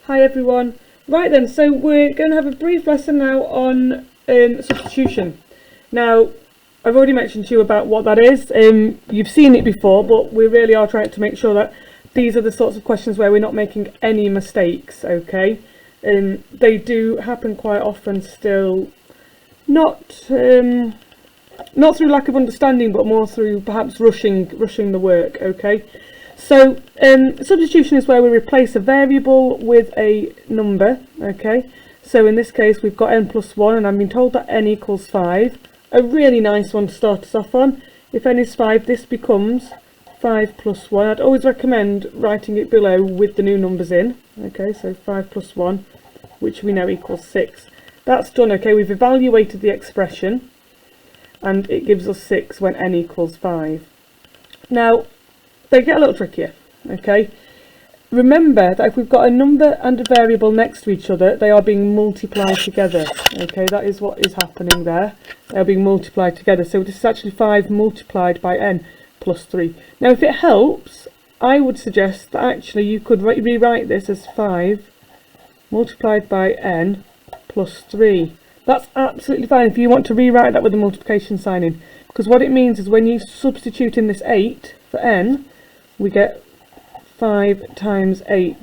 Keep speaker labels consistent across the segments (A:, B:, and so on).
A: Hi everyone. Right then, so we're going to have a brief lesson now on substitution. Now, I've already mentioned to you about what that is. You've seen it before, but we really are trying to make sure that these are the sorts of questions where we're not making any mistakes, okay? They do happen quite often still, not through lack of understanding, but more through perhaps rushing the work, okay? So substitution is where we replace a variable with a number, okay? So in this case we've got n plus 1 and I've been told that n equals 5. A really nice one to start us off on. If n is 5, this becomes 5 plus 1. I'd always recommend writing it below with the new numbers in, okay? So 5 plus 1, which we know equals 6. That's done, okay? We've evaluated the expression and it gives us 6 when n equals 5. Now, they get a little trickier, okay? Remember that if we've got a number and a variable next to each other, they are being multiplied together, okay? That is what is happening there. They are being multiplied together. So this is actually 5 multiplied by n plus 3. Now, if it helps, I would suggest that actually you could rewrite this as 5 multiplied by n plus 3. That's absolutely fine if you want to rewrite that with the multiplication sign in, because what it means is when you substitute in this 8 for n, we get 5 times 8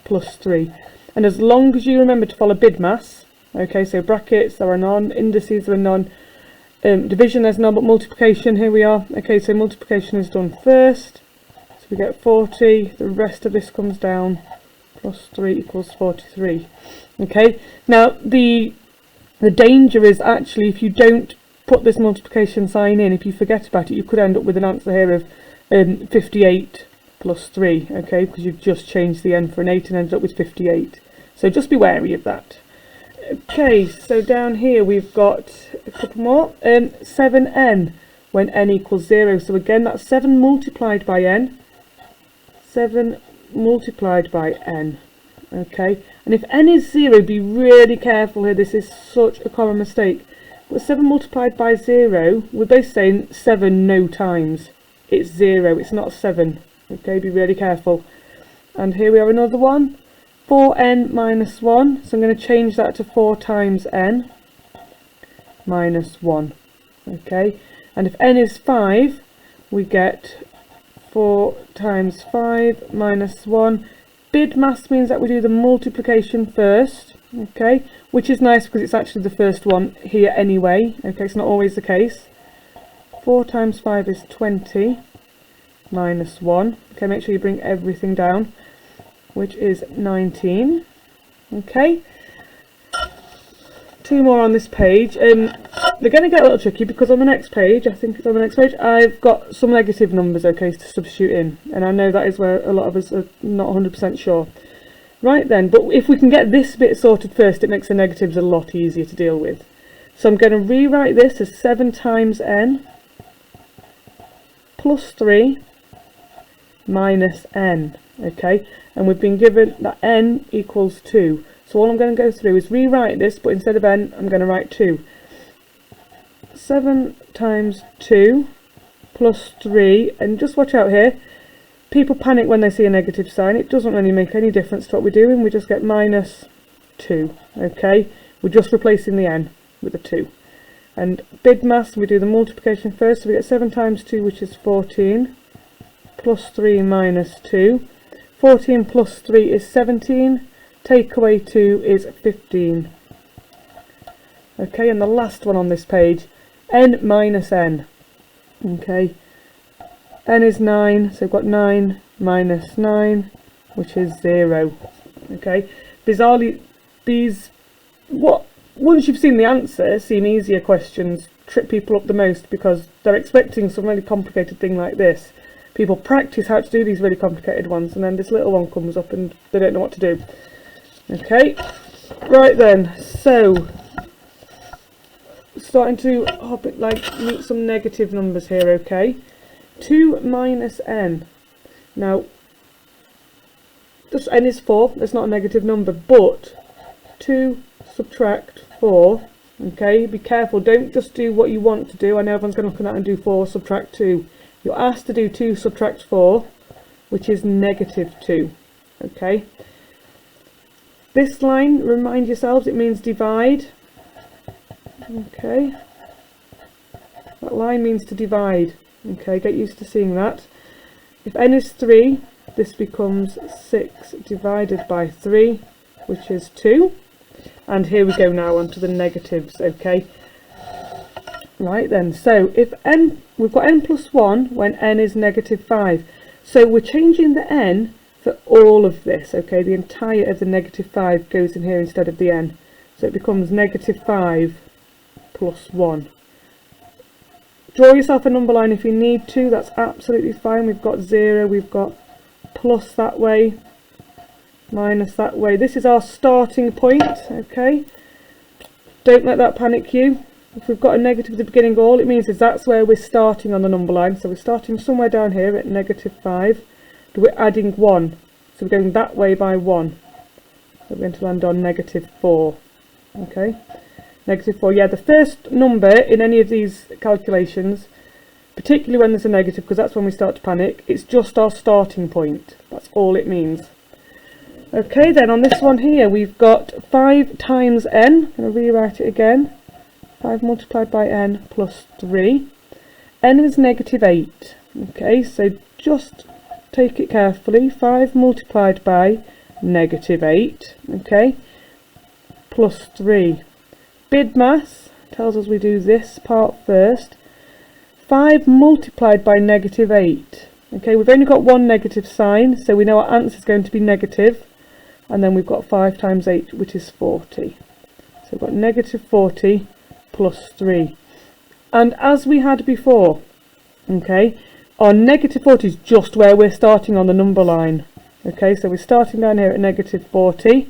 A: plus 3. And as long as you remember to follow BIDMAS, okay, so brackets, there are none, indices, there are none, division, there's none, but multiplication, here we are. Okay, so multiplication is done first, so we get 40, the rest of this comes down, plus 3 equals 43. Okay, now the danger is actually if you don't put this multiplication sign in, if you forget about it, you could end up with an answer here of 58 plus 3, okay, because you've just changed the n for an 8 and ended up with 58. So just be wary of that. Okay, so down here we've got a couple more. 7n when n equals 0. So again, that's 7 multiplied by n. 7 multiplied by n. Okay, and if n is 0, be really careful here. This is such a common mistake. But 7 multiplied by 0, we're basically saying 7 no times. It's 0, it's not 7. Okay, be really careful. And here we have another one. 4n minus 1. So I'm going to change that to 4 times n minus 1. Okay, and if n is 5, we get 4 times 5 minus 1. BIDMAS means that we do the multiplication first, okay, which is nice because it's actually the first one here anyway. Okay, it's not always the case. 4 times 5 is 20 minus 1. Okay, make sure you bring everything down, which is 19. Okay, 2 more on this page. They're going to get a little tricky because on the next page, I think it's on the next page, I've got some negative numbers, okay, to substitute in, and I know that is where a lot of us are not 100% sure. Right then, but if we can get this bit sorted first, it makes the negatives a lot easier to deal with. So I'm going to rewrite this as 7 times n plus 3 minus n, okay, and we've been given that n equals 2. So all I'm going to go through is rewrite this, but instead of n, I'm going to write 2. 7 times 2 plus 3, and just watch out here, people panic when they see a negative sign. It doesn't really make any difference to what we're doing, we just get minus 2, okay, we're just replacing the n with a 2. And BIDMAS, we do the multiplication first, so we get 7 times 2, which is 14, plus 3 minus 2. 14 plus 3 is 17, take away 2 is 15. Okay, and the last one on this page, n minus n. Okay, n is 9, so we've got 9 minus 9, which is 0. Okay, bizarrely, once you've seen the answer, seem easier questions trip people up the most because they're expecting some really complicated thing like this. People practice how to do these really complicated ones, and then this little one comes up and they don't know what to do. Okay, right then, so starting to meet some negative numbers here, okay. 2 minus n. Now, this n is 4, that's not a negative number, but 2 subtract 4, okay, be careful, don't just do what you want to do. I know everyone's going to look at that and do 4 subtract 2. You're asked to do 2 subtract 4, which is negative 2, okay. This line, remind yourselves, it means divide. Okay, that line means to divide. Okay, get used to seeing that. If n is 3, this becomes 6 divided by 3, which is 2. And here we go now onto the negatives. Okay, right then, so if n, we've got n plus 1 when n is negative 5. So we're changing the n for all of this. Okay, the entire of the negative 5 goes in here instead of the n. So it becomes negative 5 plus 1. Draw yourself a number line if you need to, that's absolutely fine. We've got 0, we've got plus that way, minus that way. This is our starting point, okay? Don't let that panic you. If we've got a negative at the beginning, all it means is that's where we're starting on the number line. So we're starting somewhere down here at negative 5, but we're adding 1. So we're going that way by 1. So we're going to land on negative 4, okay? Negative 4, yeah, the first number in any of these calculations, particularly when there's a negative, because that's when we start to panic, it's just our starting point. That's all it means. Okay, then on this one here, we've got 5 times n. I'm going to rewrite it again. 5 multiplied by n plus 3. N is negative 8. Okay, so just take it carefully. 5 multiplied by negative 8. Okay, plus 3. Bid mass tells us we do this part first. 5 multiplied by negative 8. Okay, we've only got one negative sign, so we know our answer is going to be negative. And then we've got 5 times 8, which is 40. So we've got negative 40 plus 3. And as we had before, okay, our negative 40 is just where we're starting on the number line. Okay, so we're starting down here at negative 40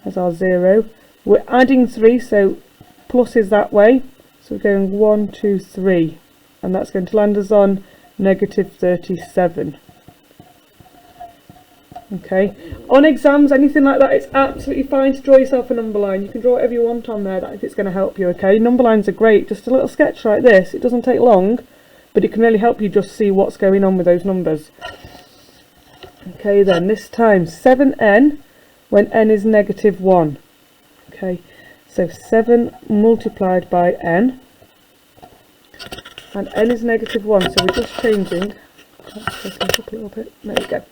A: as our 0. We're adding 3, so plus is that way. So we're going 1, 2, 3. And that's going to land us on negative 37. Okay, on exams, anything like that, it's absolutely fine to draw yourself a number line. You can draw whatever you want on there, that if it's going to help you. Okay, number lines are great. Just a little sketch like this, it doesn't take long, but it can really help you just see what's going on with those numbers. Okay, then this time 7n when n is negative 1. Okay, so 7 multiplied by n, and n is negative 1, so we're just changing. Let's up a little bit. There we go.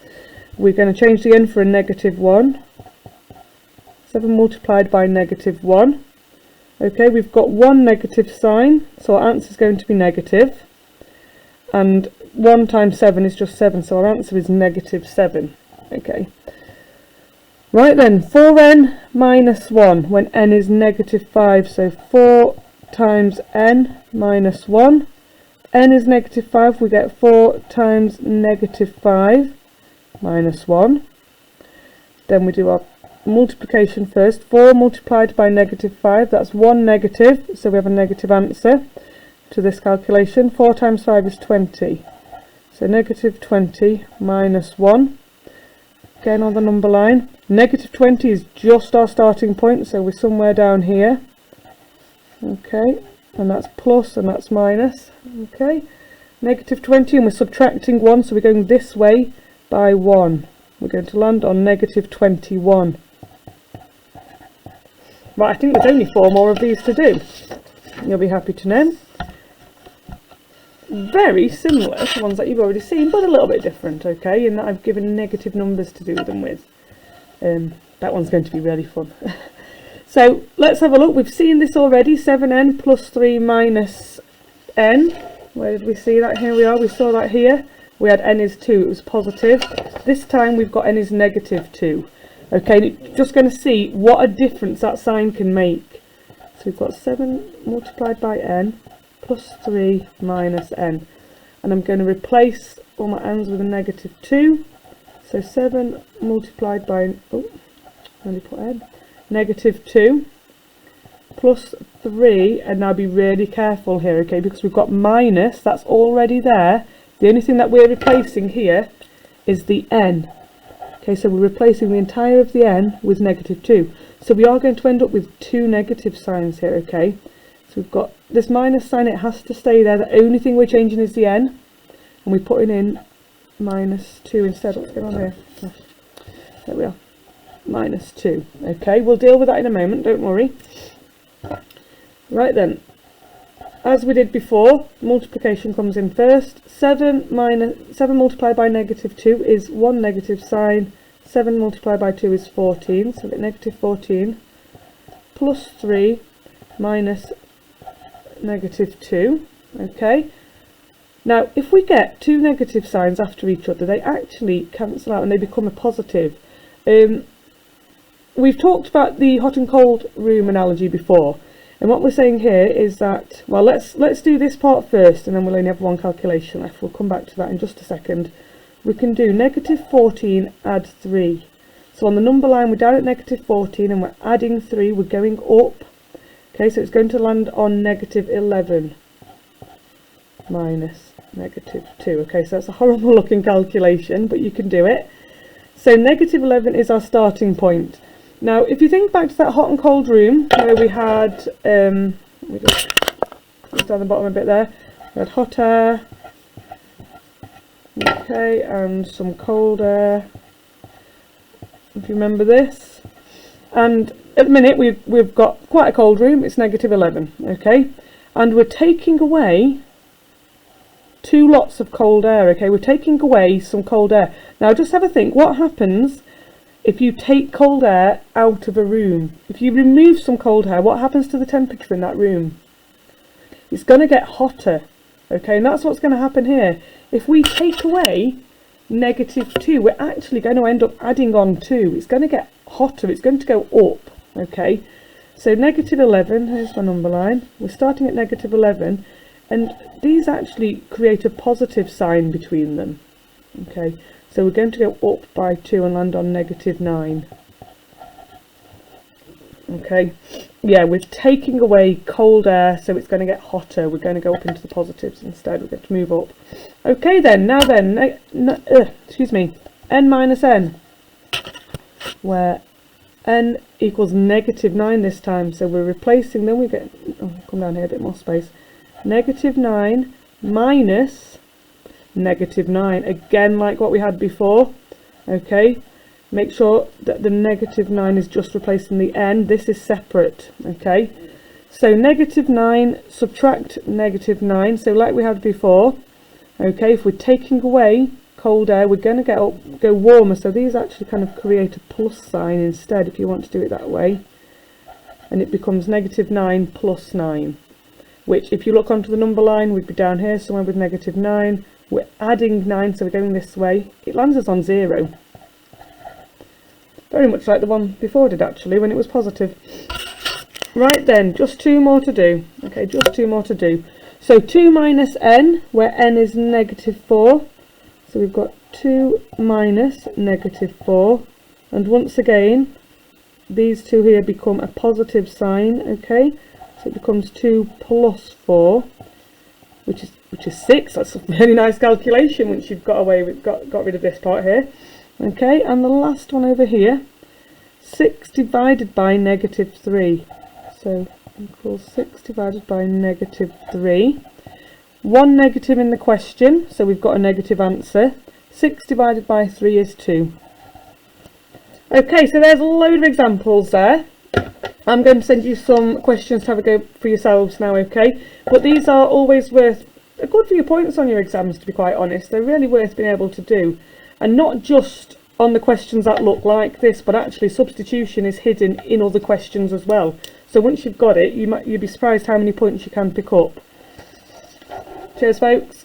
A: We're going to change the n for a negative 1. 7 multiplied by negative 1. Okay, we've got one negative sign, so our answer is going to be negative. And 1 times 7 is just 7, so our answer is negative 7. Okay. Right then, 4n minus 1 when n is negative 5. So 4 times n minus 1. N is negative 5, we get 4 times negative 5 minus 1. Then we do our multiplication first. 4 multiplied by negative 5, that's 1 negative, so we have a negative answer to this calculation. 4 times 5 is 20. So negative 20 minus 1. Again on the number line. Negative 20 is just our starting point, so we're somewhere down here. Okay, and that's plus and that's minus. Okay, negative 20, and we're subtracting 1, so we're going this way by 1. We're going to land on negative 21. Right, I think there's only 4 more of these to do. You'll be happy to know. Very similar to ones that you've already seen, but a little bit different, okay, in that I've given negative numbers to do them with. That one's going to be really fun. So let's have a look. We've seen this already, 7n plus 3 minus n. Where did we see that? Here we are, we saw that here. We had n is 2, it was positive. This time we've got n is negative 2. Okay, just going to see what a difference that sign can make. So we've got 7 multiplied by n plus 3 minus n. And I'm going to replace all my n's with a negative 2. So 7 multiplied by, oh, only put n, negative 2 plus 3, and now be really careful here, okay, because we've got minus, that's already there. The only thing that we're replacing here is the n. Okay, so we're replacing the entire of the n with negative 2. So we are going to end up with 2 negative signs here, okay. So we've got this minus sign, it has to stay there. The only thing we're changing is the n, and we're putting in minus 2 instead. What's going on here? There we are. minus 2. Okay, we'll deal with that in a moment, don't worry. Right then, as we did before, multiplication comes in first. 7 multiplied by negative 2 is 1 negative sign. 7 multiplied by 2 is 14, so we get negative 14 plus 3 minus negative 2. Okay, now if we get two negative signs after each other, they actually cancel out and they become a positive. We've talked about the hot and cold room analogy before, and what we're saying here is that, well, let's do this part first and then we'll only have one calculation left. We'll come back to that in just a second. We can do negative 14 add 3. So on the number line we're down at negative 14 and we're adding 3, we're going up. Okay, so it's going to land on negative 11 minus negative 2. Okay, so that's a horrible looking calculation, but you can do it. So negative 11 is our starting point. Now if you think back to that hot and cold room where we had, let me just down the bottom a bit there, we had hot air, okay, and some cold air, if you remember this. And at the minute we've got quite a cold room, it's negative 11, okay, and we're taking away two lots of cold air. Okay, we're taking away some cold air. Now just have a think, what happens if you take cold air out of a room? If you remove some cold air, what happens to the temperature in that room? It's going to get hotter. Okay, and that's what's going to happen here. If we take away negative 2, we're actually going to end up adding on 2. It's going to get hotter, it's going to go up. Okay, so negative 11, here's my number line, we're starting at negative 11, and these actually create a positive sign between them. Okay, so we're going to go up by 2 and land on negative 9. Okay, yeah, we're taking away cold air, so it's going to get hotter. We're going to go up into the positives instead. We're going to move up. Okay then, now then, excuse me, n minus n, where n equals negative 9 this time. So we're replacing them. We get, come down here a bit more space. Negative 9 minus negative 9, again like what we had before. Okay, make sure that the negative 9 is just replacing the n. This is separate. Okay, so negative 9 subtract negative 9, so like we had before. Okay, if we're taking away cold air, we're going to go warmer, so these actually kind of create a plus sign instead if you want to do it that way, and it becomes negative 9 plus 9, which if you look onto the number line would be down here somewhere with negative 9. We're adding 9, so we're going this way. It lands us on 0. Very much like the one before did actually, when it was positive. Right then, just 2 more to do. Okay, just 2 more to do. So 2 minus n, where n is negative 4. So we've got 2 minus negative 4. And once again, these two here become a positive sign. Okay, so it becomes 2 plus 4, which is 6. That's a really nice calculation once you've got rid of this part here. Okay, and the last one over here, 6 divided by negative 3. So equals 6 divided by negative 3. 1 negative in the question, so we've got a negative answer. 6 divided by 3 is 2. Okay, so there's a load of examples there. I'm going to send you some questions to have a go for yourselves now, okay? But these are always worth a good few points on your exams, to be quite honest. They're really worth being able to do. And not just on the questions that look like this, but actually substitution is hidden in other questions as well. So once you've got it, you'd be surprised how many points you can pick up. Cheers, folks.